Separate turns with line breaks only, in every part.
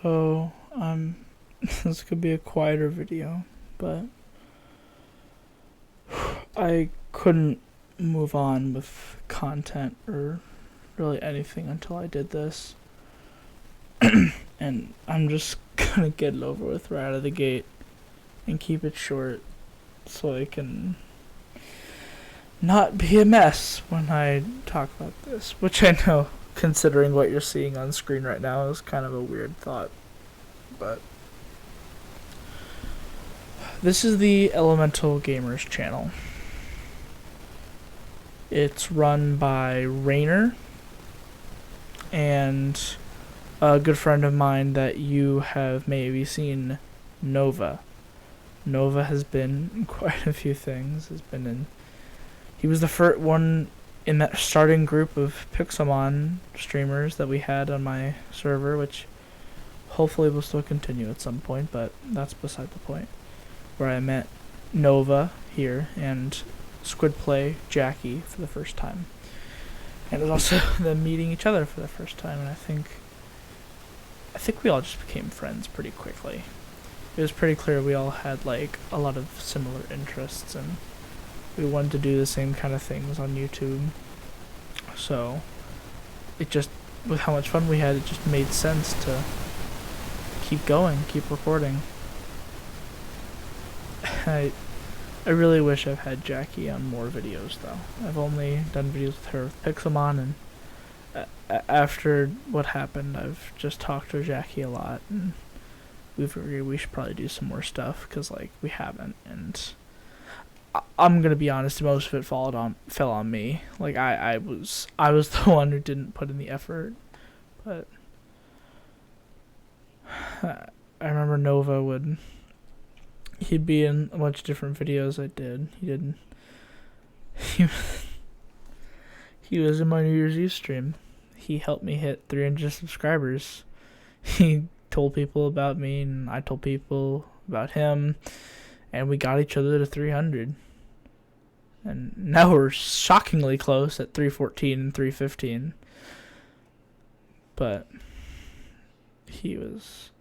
So, this could be a quieter video, but I couldn't move on with content or really anything until I did this. And I'm just gonna get it over with right out of the gate and keep it short so I can not be a mess when I talk about this, which I know, considering what you're seeing on screen right now, is kind of a weird thought. But this is the Elemental Gamers channel. It's run by Rainer and a good friend of mine that you have maybe seen, Nova. Nova has been in quite a few things. He was the first one in that starting group of Pixelmon streamers that we had on my server, which hopefully will still continue at some point, but that's beside the point. Where I met Nova here and Squidplay Jackie for the first time. And it was also them meeting each other for the first time, and I think we all just became friends pretty quickly. It was pretty clear we all had like a lot of similar interests, and we wanted to do the same kind of things on YouTube. So it just, with how much fun we had, it just made sense to keep going, keep recording. I really wish I've had Jackie on more videos though. I've only done videos with her with Pixelmon, and after what happened, I've just talked to Jackie a lot, and we've agreed we should probably do some more stuff, because like we haven't, and I'm gonna be honest, most of it fell on me. Like I was the one who didn't put in the effort, but I remember Nova he'd be in a bunch of different videos I did. He was in my New Year's Eve stream. He helped me hit 300 subscribers. He told people about me, and I told people about him, and we got each other to 300. And now we're shockingly close at 314 and 315. But he was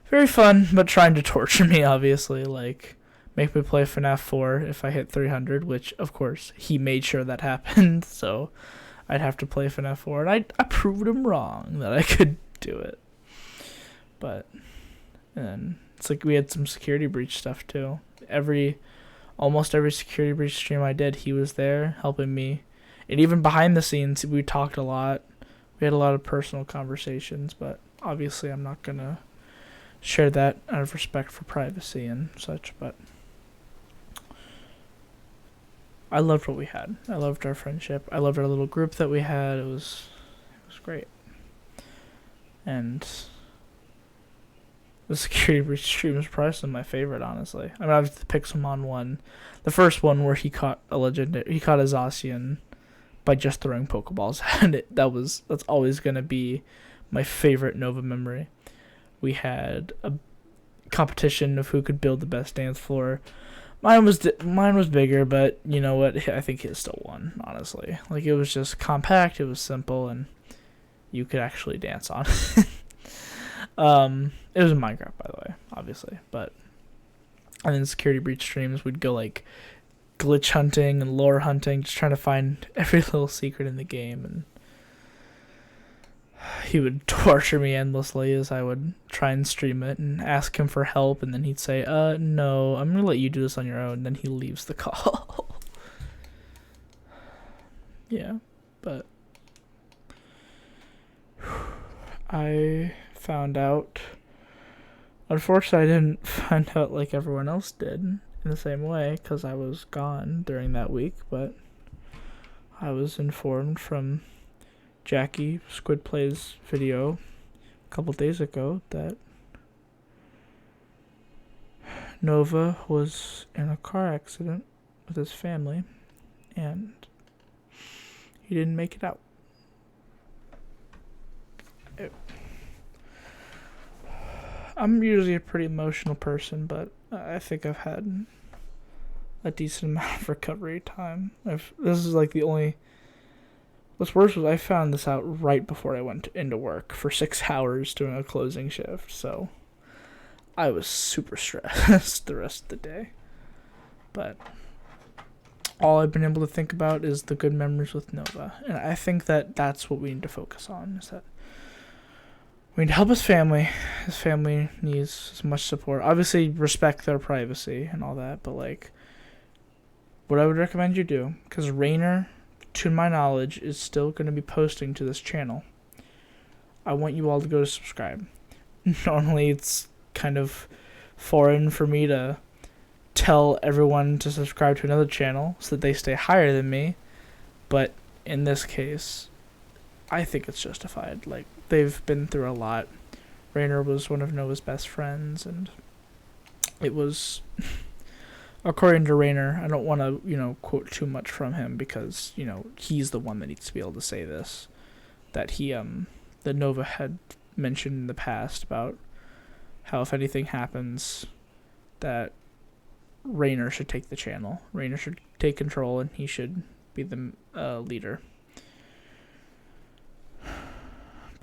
very fun, but trying to torture me, obviously. Like, make me play FNAF 4 if I hit 300, which, of course, he made sure that happened. So I'd have to play FNAF 4, and I proved him wrong that I could do it. But, and it's like we had some security breach stuff, too. Almost every security breach stream I did, he was there helping me. And even behind the scenes, we talked a lot. We had a lot of personal conversations, but obviously I'm not going to share that out of respect for privacy and such, but I loved what we had. I loved our friendship. I loved our little group that we had. It was great. And the security breach stream is probably some of my favorite, honestly. I mean, I was the Pixelmon one, the first one where he caught a Zacian by just throwing Pokeballs at it. That's always gonna be my favorite Nova memory. We had a competition of who could build the best dance floor. Mine was bigger, but you know what? I think he still won, honestly. Like, it was just compact, it was simple, and you could actually dance on it. It was in Minecraft, by the way, obviously. But and then security breach streams, we'd go like glitch hunting and lore hunting, just trying to find every little secret in the game, and he would torture me endlessly as I would try and stream it and ask him for help, and then he'd say, no, I'm gonna let you do this on your own, and then he leaves the call. Yeah, but I found out, unfortunately I didn't find out like everyone else did in the same way, because I was gone during that week, but I was informed from Jackie Squidplay's video a couple days ago that Nova was in a car accident with his family, and he didn't make it out. I'm usually a pretty emotional person, but I think I've had a decent amount of recovery time. This is like the only What's worse was I found this out right before I went into work for 6 hours doing a closing shift, so I was super stressed the rest of the day. But all I've been able to think about is the good memories with Nova, and I think that that's what we need to focus on, is that we need to help his family. His family needs as much support. Obviously, respect their privacy and all that, but, like, what I would recommend you do, because Rainer, to my knowledge, is still going to be posting to this channel. I want you all to go to subscribe. Normally, it's kind of foreign for me to tell everyone to subscribe to another channel so that they stay higher than me, but in this case, I think it's justified. Like, they've been through a lot. Rainer was one of Nova's best friends, and it was, according to Rainer, I don't want to, quote too much from him because, he's the one that needs to be able to say this, that that Nova had mentioned in the past about how if anything happens, that Rainer should take the channel. Rainer should take control, and he should be the leader.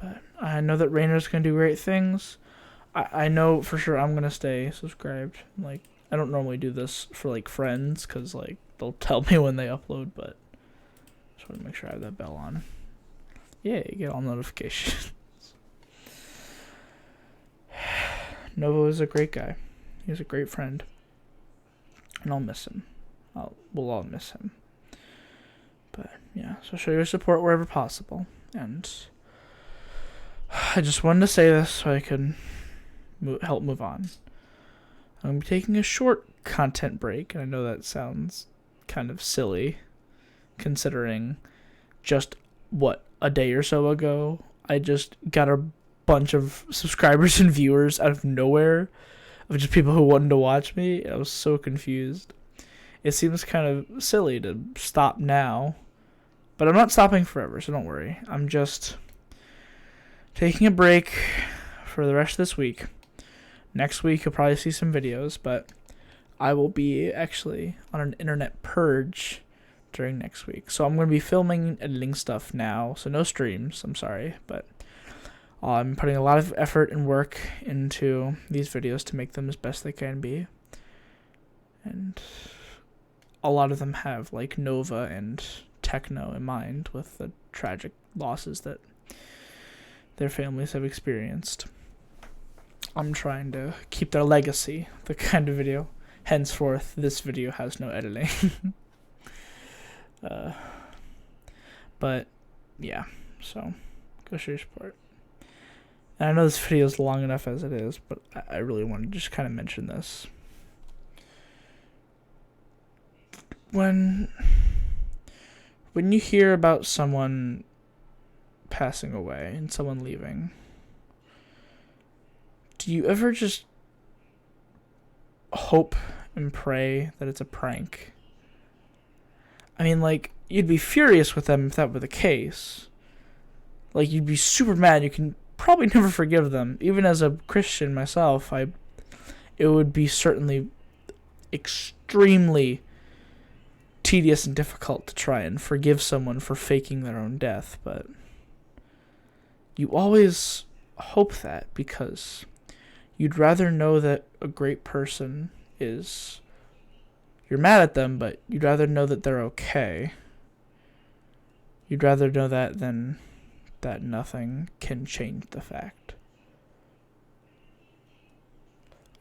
But I know that Rainer's going to do great things. I know for sure I'm going to stay subscribed. Like, I don't normally do this for, like, friends, because, like, they'll tell me when they upload, but just want to make sure I have that bell on. Yeah, you get all notifications. Nova is a great guy. He was a great friend. And I'll miss him. We'll all miss him. But, yeah, so show your support wherever possible. And I just wanted to say this so I could help move on. I'm going to be taking a short content break, and I know that sounds kind of silly, considering just, a day or so ago, I just got a bunch of subscribers and viewers out of nowhere, of just people who wanted to watch me. I was so confused. It seems kind of silly to stop now, but I'm not stopping forever, so don't worry. I'm just taking a break for the rest of this week. Next week, you'll probably see some videos, but I will be actually on an internet purge during next week. So I'm going to be filming and editing stuff now, so no streams, I'm sorry, but I'm putting a lot of effort and work into these videos to make them as best they can be. And a lot of them have, like, Nova and Techno in mind, with the tragic losses that their families have experienced. I'm trying to keep their legacy, the kind of video. Henceforth, this video has no editing. But, yeah, so go show your support. And I know this video is long enough as it is, but I really want to just kind of mention this. When you hear about someone passing away and someone leaving, do you ever just hope and pray that it's a prank? I mean, like, you'd be furious with them if that were the case. Like, you'd be super mad. You can probably never forgive them. Even as a Christian myself, it would be certainly extremely tedious and difficult to try and forgive someone for faking their own death, but you always hope that, because you'd rather know that a great person is, you're mad at them, but you'd rather know that they're okay. You'd rather know that than that nothing can change the fact.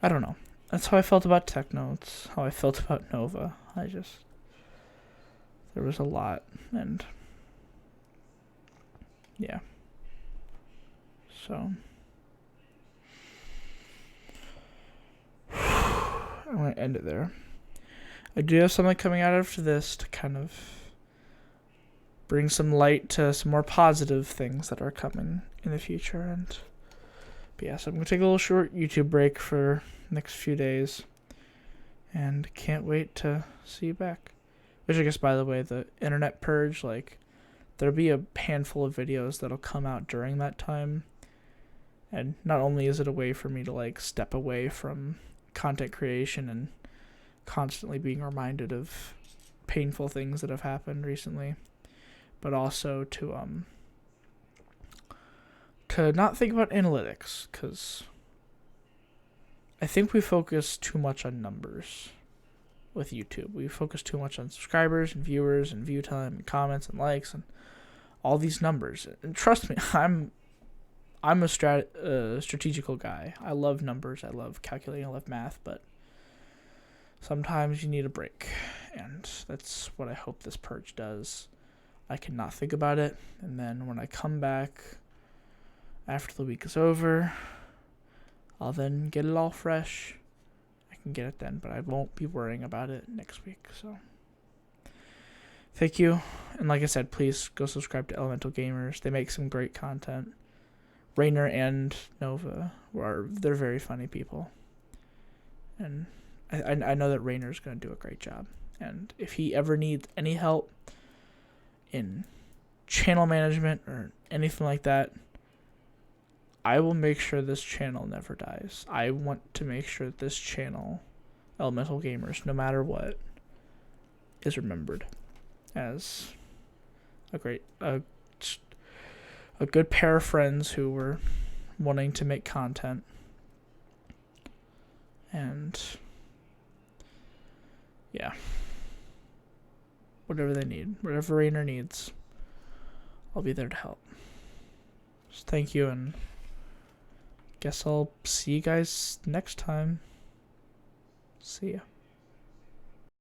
I don't know. That's how I felt about Techno. It's how I felt about Nova. There was a lot, and yeah. So I'm going to end it there. I do have something coming out after this to kind of bring some light to some more positive things that are coming in the future. But yeah, so I'm going to take a little short YouTube break for the next few days, and can't wait to see you back. Which, I guess, by the way, the internet purge, like, there'll be a handful of videos that'll come out during that time. And not only is it a way for me to, like, step away from content creation and constantly being reminded of painful things that have happened recently, but also to not think about analytics, because I think we focus too much on numbers with YouTube. We focus too much on subscribers and viewers and view time and comments and likes and all these numbers. And trust me, I'm a strategical guy. I love numbers. I love calculating. I love math. But sometimes you need a break, and that's what I hope this purge does. I cannot think about it, and then when I come back after the week is over, I'll then get it all fresh. I can get it then, but I won't be worrying about it next week. So thank you, and like I said, please go subscribe to Elemental Gamers. They make some great content. Rainer and Nova they're very funny people, and I know that Rainer's going to do a great job. And if he ever needs any help in channel management or anything like that, I will make sure this channel never dies. I want to make sure that this channel, Elemental Gamers, no matter what, is remembered as a good pair of friends who were wanting to make content. And yeah, whatever they need, whatever Rainer needs, I'll be there to help. So thank you, and guess I'll see you guys next time. See ya.